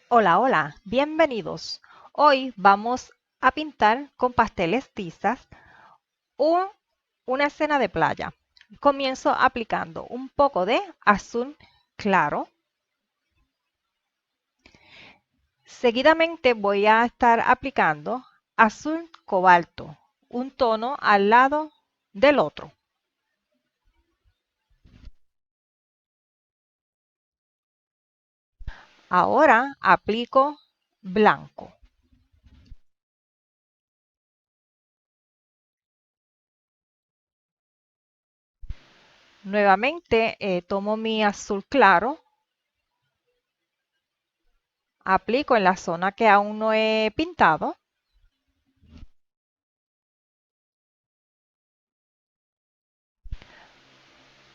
Hola, hola, bienvenidos. Hoy vamos a pintar con pasteles tizas un- una escena de playa. Comienzo aplicando un poco de azul claro. Seguidamente voy a estar aplicando azul cobalto, un tono al lado del otro. Ahora aplico blanco. Nuevamente tomo mi azul claro, aplico en la zona que aún no he pintado.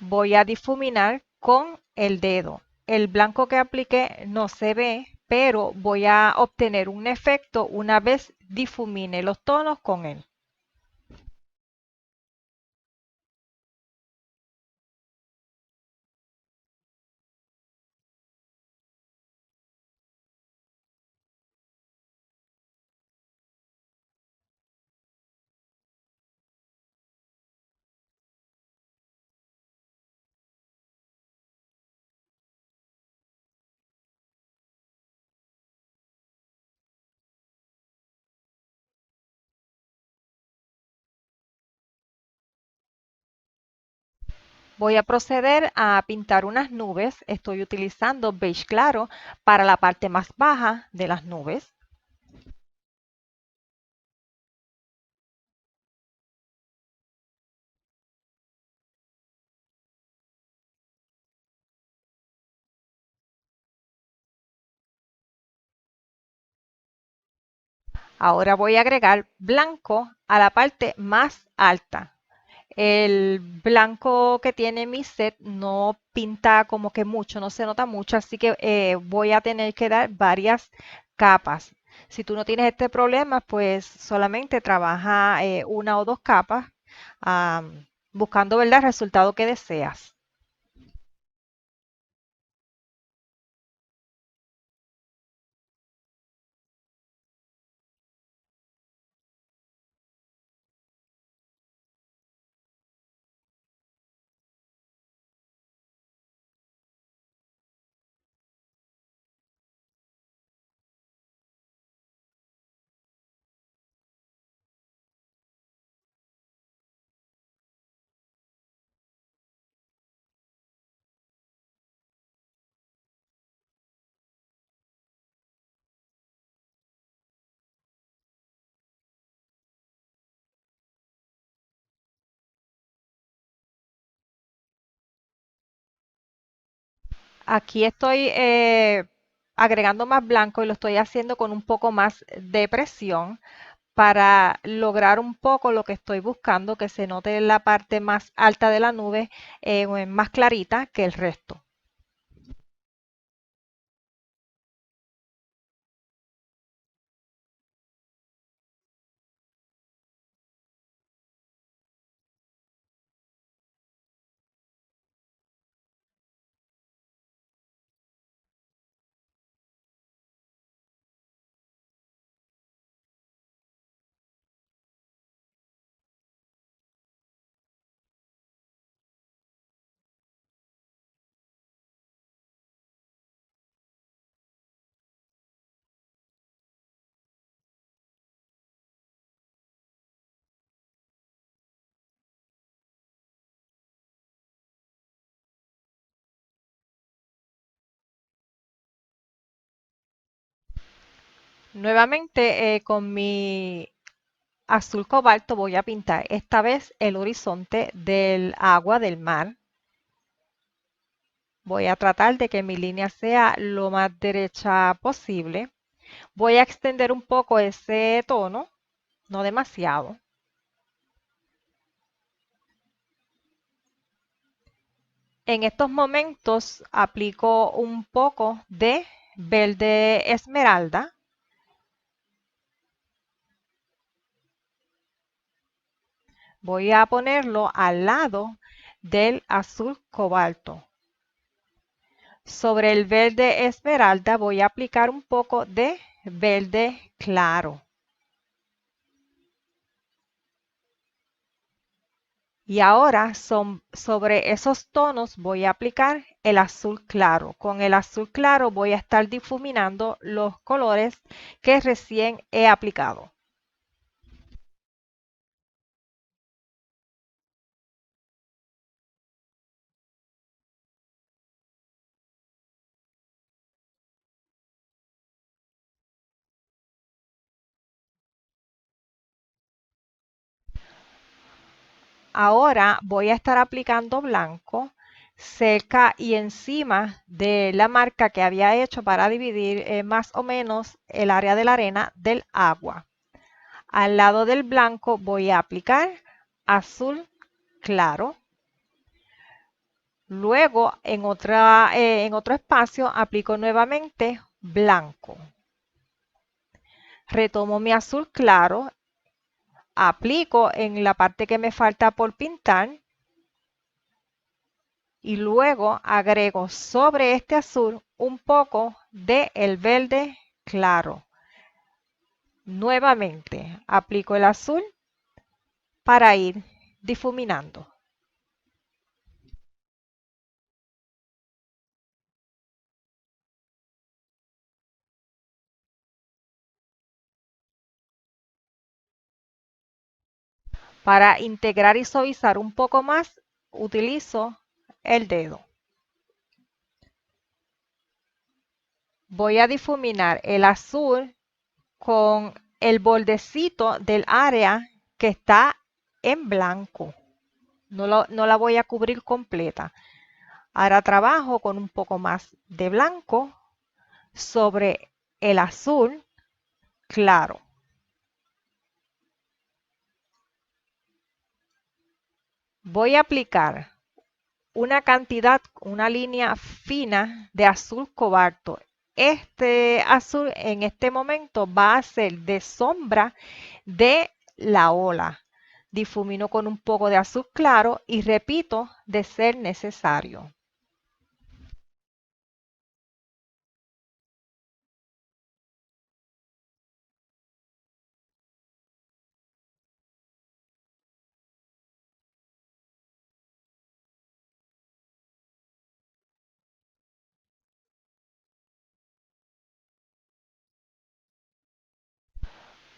Voy a difuminar con el dedo. El blanco que apliqué no se ve, pero voy a obtener un efecto una vez difumine los tonos con él. Voy a proceder a pintar unas nubes. Estoy utilizando beige claro para la parte más baja de las nubes. Ahora voy a agregar blanco a la parte más alta. El blanco que tiene mi set no pinta como que mucho, no se nota mucho, así que voy a tener que dar varias capas. Si tú no tienes este problema, pues solamente trabaja una o dos capas, buscando, ¿verdad?, el resultado que deseas. Aquí estoy agregando más blanco y lo estoy haciendo con un poco más de presión para lograr un poco lo que estoy buscando, que se note la parte más alta de la nube más clarita que el resto. Nuevamente con mi azul cobalto voy a pintar esta vez el horizonte del agua del mar. Voy a tratar de que mi línea sea lo más derecha posible. Voy a extender un poco ese tono, no demasiado. En estos momentos aplico un poco de verde esmeralda. Voy a ponerlo al lado del azul cobalto. Sobre el verde esmeralda voy a aplicar un poco de verde claro. Y ahora sobre esos tonos voy a aplicar el azul claro. Con el azul claro voy a estar difuminando los colores que recién he aplicado. Ahora voy a estar aplicando blanco cerca y encima de la marca que había hecho para dividir más o menos el área de la arena del agua. Al lado del blanco voy a aplicar azul claro. Luego en otro espacio aplico nuevamente blanco. Retomo mi azul claro, aplico en la parte que me falta por pintar y luego agrego sobre este azul un poco de el verde claro. Nuevamente aplico el azul para ir difuminando. Para integrar y suavizar un poco más, utilizo el dedo. Voy a difuminar el azul con el bordecito del área que está en blanco. No la voy a cubrir completa. Ahora trabajo con un poco más de blanco sobre el azul claro. Voy a aplicar una línea fina de azul cobalto. Este azul en este momento va a ser de sombra de la ola. Difumino con un poco de azul claro y repito de ser necesario.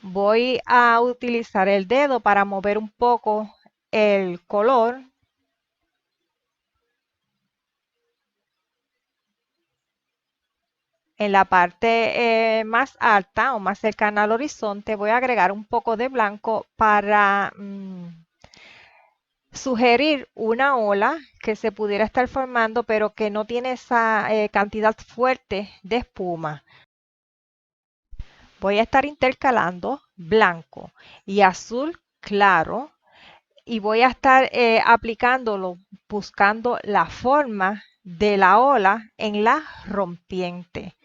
Voy a utilizar el dedo para mover un poco el color en la parte más alta o más cercana al horizonte. Voy a agregar un poco de blanco para sugerir una ola que se pudiera estar formando, pero que no tiene esa cantidad fuerte de espuma. Voy a estar intercalando blanco y azul claro y voy a estar aplicándolo, buscando la forma de la ola en la rompiente.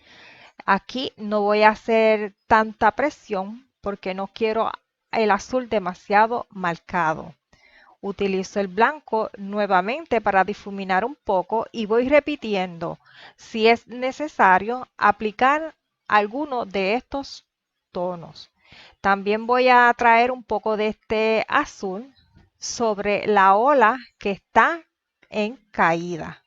Aquí no voy a hacer tanta presión porque no quiero el azul demasiado marcado. Utilizo el blanco nuevamente para difuminar un poco y voy repitiendo si es necesario aplicar alguno de estos tonos. También voy a traer un poco de este azul sobre la ola que está en caída.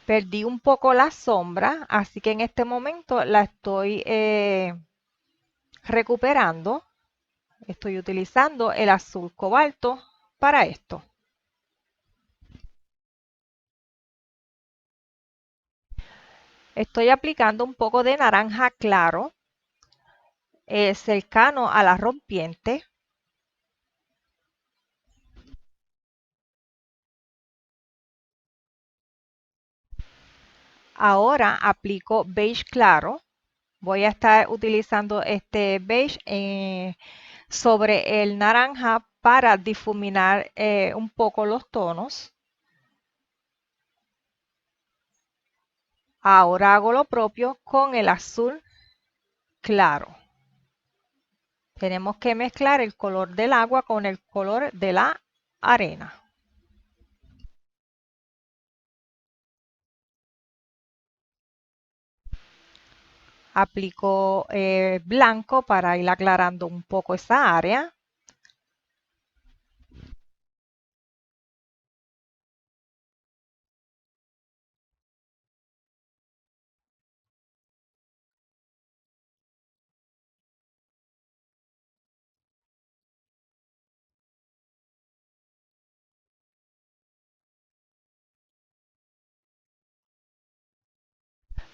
Perdí un poco la sombra, así que en este momento la estoy recuperando. Estoy utilizando el azul cobalto para esto. Estoy aplicando un poco de naranja claro cercano a la rompiente. Ahora aplico beige claro. Voy a estar utilizando este beige sobre el naranja para difuminar un poco los tonos. Ahora hago lo propio con el azul claro. Tenemos que mezclar el color del agua con el color de la arena. Aplico blanco para ir aclarando un poco esa área.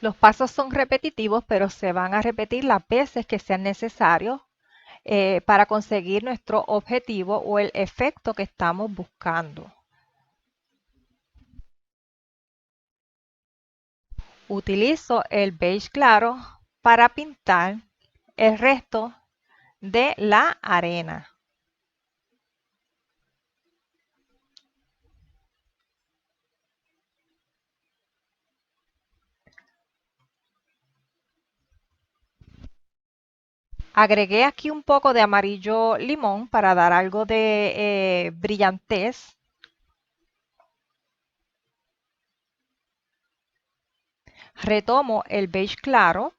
Los pasos son repetitivos, pero se van a repetir las veces que sean necesarios para conseguir nuestro objetivo o el efecto que estamos buscando. Utilizo el beige claro para pintar el resto de la arena. Agregué aquí un poco de amarillo limón para dar algo de brillantez. Retomo el beige claro.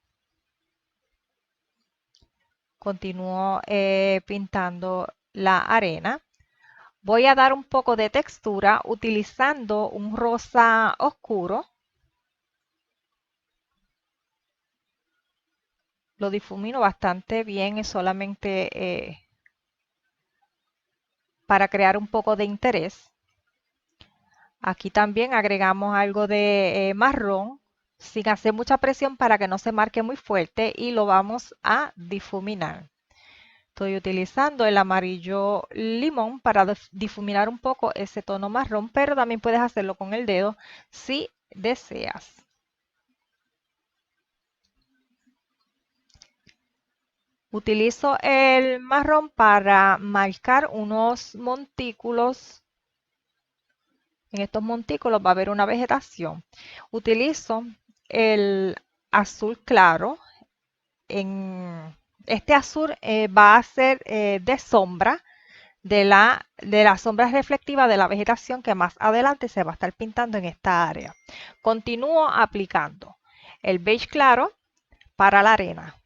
Continúo pintando la arena. Voy a dar un poco de textura utilizando un rosa oscuro. Lo difumino bastante bien, es solamente para crear un poco de interés. Aquí también agregamos algo de marrón sin hacer mucha presión para que no se marque muy fuerte y lo vamos a difuminar. Estoy utilizando el amarillo limón para difuminar un poco ese tono marrón, pero también puedes hacerlo con el dedo si deseas. Utilizo el marrón para marcar unos montículos. En estos montículos va a haber una vegetación. Utilizo el azul claro. Este azul va a ser de sombra de la sombra reflectiva de la vegetación que más adelante se va a estar pintando en esta área. Continúo aplicando el beige claro para la arena.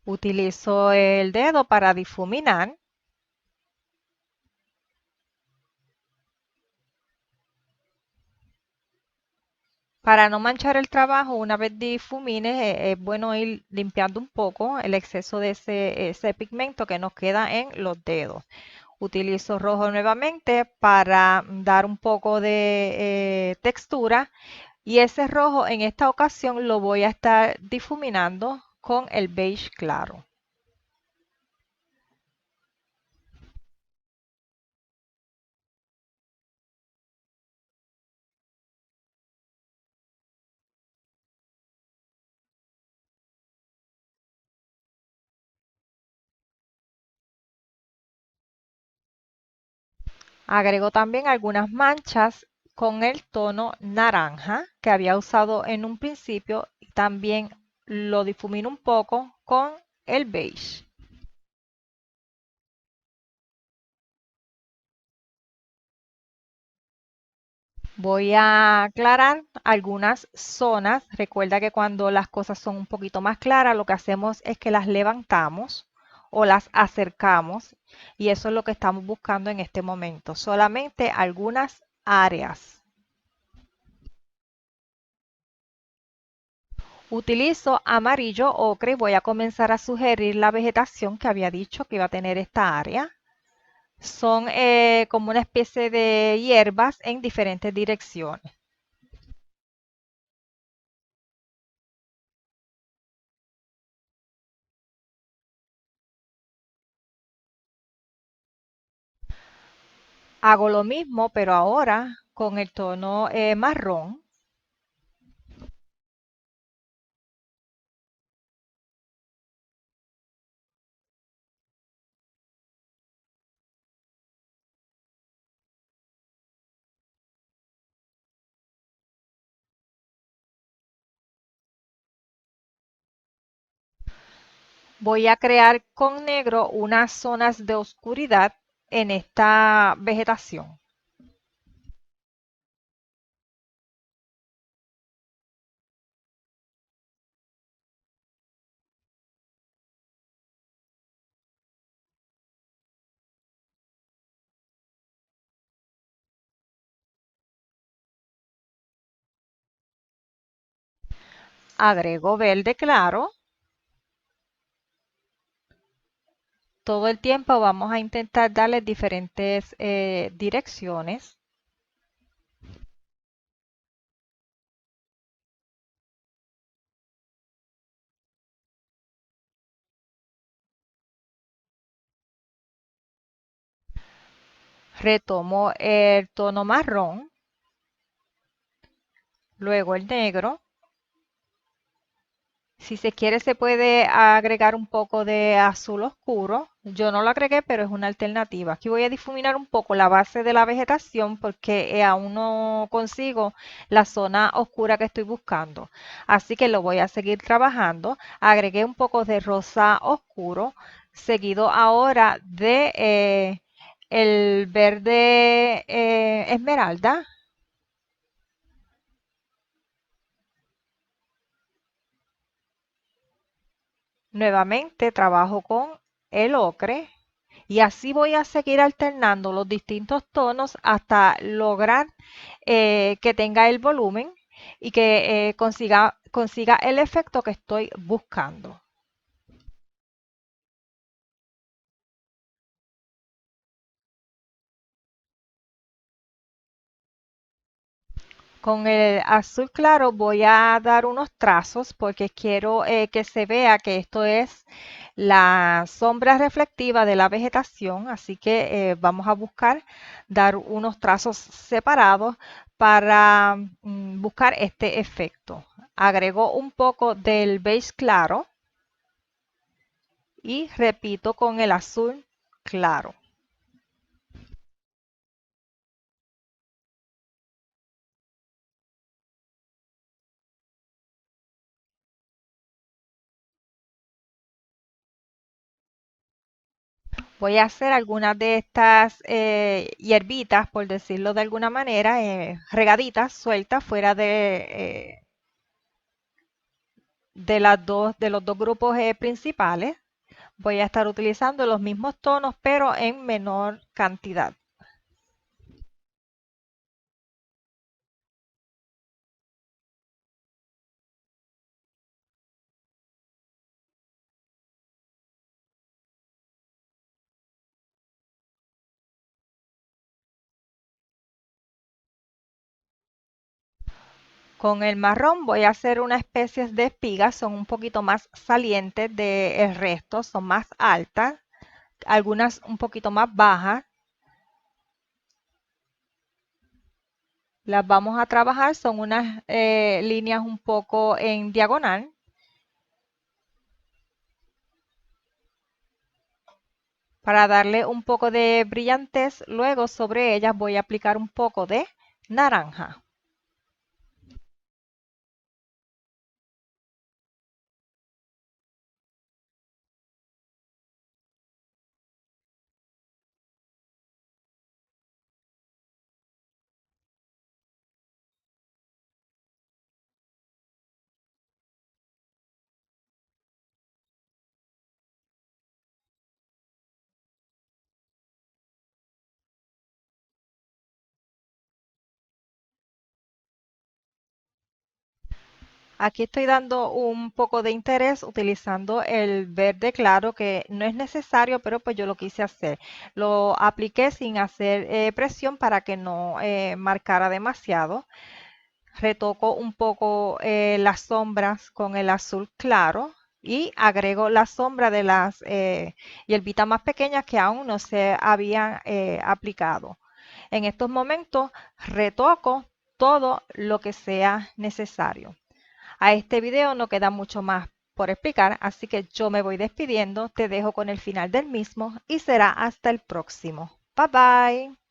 Utilizo el dedo para difuminar. Para no manchar el trabajo, una vez difumines, es bueno ir limpiando un poco el exceso de ese pigmento que nos queda en los dedos. Utilizo rojo nuevamente para dar un poco de textura y ese rojo en esta ocasión lo voy a estar difuminando con el beige claro. Agrego también algunas manchas con el tono naranja que había usado en un principio y también lo difumino un poco con el beige. Voy a aclarar algunas zonas. Recuerda que cuando las cosas son un poquito más claras, lo que hacemos es que las levantamos o las acercamos y eso es lo que estamos buscando en este momento. Solamente algunas áreas. Utilizo amarillo ocre y voy a comenzar a sugerir la vegetación que había dicho que iba a tener esta área. Son como una especie de hierbas en diferentes direcciones. Hago lo mismo, pero ahora con el tono marrón. Voy a crear con negro unas zonas de oscuridad en esta vegetación. Agrego verde claro. Todo el tiempo vamos a intentar darle diferentes direcciones. Retomo el tono marrón, luego el negro. Si se quiere se puede agregar un poco de azul oscuro. Yo no lo agregué, pero es una alternativa. Aquí voy a difuminar un poco la base de la vegetación porque aún no consigo la zona oscura que estoy buscando. Así que lo voy a seguir trabajando. Agregué un poco de rosa oscuro, seguido ahora de el verde esmeralda. Nuevamente trabajo con el ocre y así voy a seguir alternando los distintos tonos hasta lograr que tenga el volumen y que consiga el efecto que estoy buscando. Con el azul claro voy a dar unos trazos porque quiero que se vea que esto es la sombra reflectiva de la vegetación, así que vamos a buscar dar unos trazos separados para buscar este efecto. Agrego un poco del beige claro y repito con el azul claro. Voy a hacer algunas de estas hierbitas, por decirlo de alguna manera, regaditas, sueltas, fuera de los dos grupos principales. Voy a estar utilizando los mismos tonos, pero en menor cantidad. Con el marrón voy a hacer una especie de espigas, son un poquito más salientes del resto, son más altas, algunas un poquito más bajas. Las vamos a trabajar, son unas líneas un poco en diagonal para darle un poco de brillantez. Luego sobre ellas voy a aplicar un poco de naranja. Aquí estoy dando un poco de interés utilizando el verde claro que no es necesario, pero pues yo lo quise hacer. Lo apliqué sin hacer presión para que no marcara demasiado. Retoco un poco las sombras con el azul claro y agrego la sombra de las hierbitas más pequeñas que aún no se habían aplicado. En estos momentos retoco todo lo que sea necesario. A este video no queda mucho más por explicar, así que yo me voy despidiendo, te dejo con el final del mismo y será hasta el próximo. Bye bye.